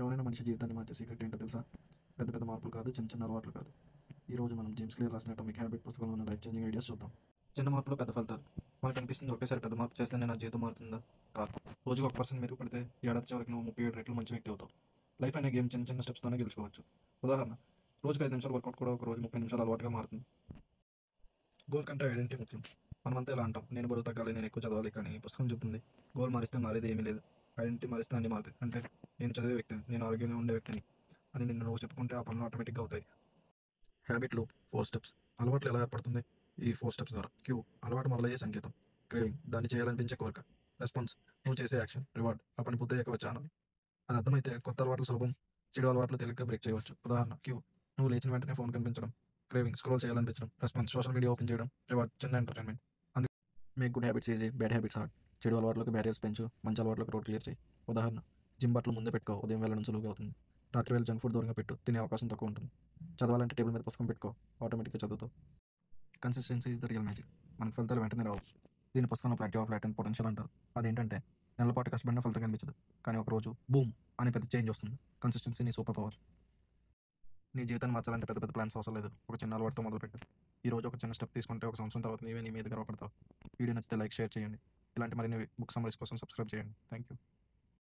ఎవరైనా మనిషి జీవితాన్ని మార్చే సీక్రెట్ ఏంటో తెలుసా? పెద్ద పెద్ద మార్పులు కాదు, చిన్న చిన్న అలవాట్లు కాదు. ఈరోజు మనం జేమ్స్ క్లియర్ రాసిన అటామిక్ హ్యాబిట్ పుస్తకంలో ఉన్న లైఫ్ చేంజింగ్ ఐడియాస్ చూద్దాం. చిన్న మార్పులు పెద్ద ఫలితాలు. మనకు అనిపిస్తుంది ఒకేసారి పెద్ద మార్పు చేస్తేనే నా జీవితం మారుతుందా? కాదు. రోజుకు 1% మెరుగుపడితే ఏడాది చివరికి నువ్వు 37 రెట్లు మంచి వ్యక్తి అవుతావు. లైఫ్ అనే గేమ్ చిన్న చిన్న స్టెప్స్తోనే గెలుచుకోవచ్చు. ఉదాహరణ, రోజుకి 5 నిమిషాలు వర్కౌట్ కూడా ఒక రోజు 30 నిమిషాలు అలవాటుగా మారుతుంది. గోల్ కంటే ఐడెంటిటీ ముఖ్యం. మనమంతా ఎలా అంటాం, నేను బరువు తగ్గాలి, నేను ఎక్కువ చదవాలి, కానీ ఈ పుస్తకం చెప్తుంది గోల్ మారిస్తే మారేది ఏమీ లేదు. ఐడెంటిటీ మారిస్తే అన్ని మారుతాయి. అంటే నేను చదివే వ్యక్తిని, నేను ఆరోగ్యంగా ఉండే వ్యక్తిని అని నిన్ను నువ్వు చెప్పుకుంటే ఆ పనులు ఆటోమేటిక్గా అవుతాయి. Habit loop 4 steps. అలవాట్లు ఎలా ఏర్పడుతుంది? ఈ 4 స్టెప్స్ ద్వారా. క్యూ, అలవాటు మొదలయ్యే సంకేతం. క్రేవింగ్, దాన్ని చేయాలనిపించే కోరిక. రెస్పాన్స్, నువ్వు చేసే యాక్షన్. రివార్డ్, ఆ పని పూర్తయ్యాక వచ్చే ఆనందం. అది అర్థమైతే కొత్త అలవాట్లు సులభం, చెడు అలవాట్లు తేలిగ్గా బ్రేక్ చేయవచ్చు. ఉదాహరణ, క్యూ, నువ్వు లేచిన వెంటనే ఫోన్ కనిపించడం. క్రేవింగ్, స్క్రోల్ చేయాలనిపించడం. రెస్పాన్స్, సోషల్ మీడియా ఓపెన్ చేయడం. రివార్డ్, చిన్న ఎంటర్టైన్మెంట్. అందుకే make good habits easy, bad habits hard. చెడు అలవాట్లకు బ్యారియర్స్ పెంచు, మంచి అలవాట్లకు రోడ్ క్లియర్ చేయి. ఉదాహరణ, జిమ్ బట్టలు ముందే పెట్టుకో, ఉదయం వెళ్ళడం సులువుగా అవుతుంది. రాత్రి వేళ జంక్ ఫుడ్ దూరంగా పెట్టు, తినే అవకాశం తక్కువ ఉంటుంది. చదవాలంటే టేబుల్ మీద పుస్తకం పెట్టుకో, ఆటోమేటిక్గా చదువుతావు. Consistency is the real magic. మన ఫలితాలు వెంటనే రావు. దీని పుస్తకంలో ప్లాటివ్ ఆఫ్ లాటెంట్ పొటెన్షియల్ అంటారు. అదేంటంటే నెలల పాటు కష్టపడిన ఫలితం కనిపించదు, కానీ ఒక రోజు బూమ్ అని పెద్ద చేంజ్ వస్తుంది. కన్సిస్టెన్సీ నీ సూపర్ పవర్. నీ జీవితాన్ని మార్చాలంటే పెద్ద పెద్ద ప్లాన్స్ అవసరం లేదు. ఒక చిన్న అలవాటుతో మొదలుపెట్టు. ఈ రోజు ఒక చిన్న స్టెప్ తీసుకుంటే ఒక సంవత్సరం తర్వాత నీవే నీ మీద గర్వపడతావు. వీడియో నచ్చితే లైక్, షేర్ చేయండి. ఇలాంటి మరిన్ని బుక్ సమ్మరీస్ కోసం సబ్స్క్రైబ్ చేయండి. Thank you.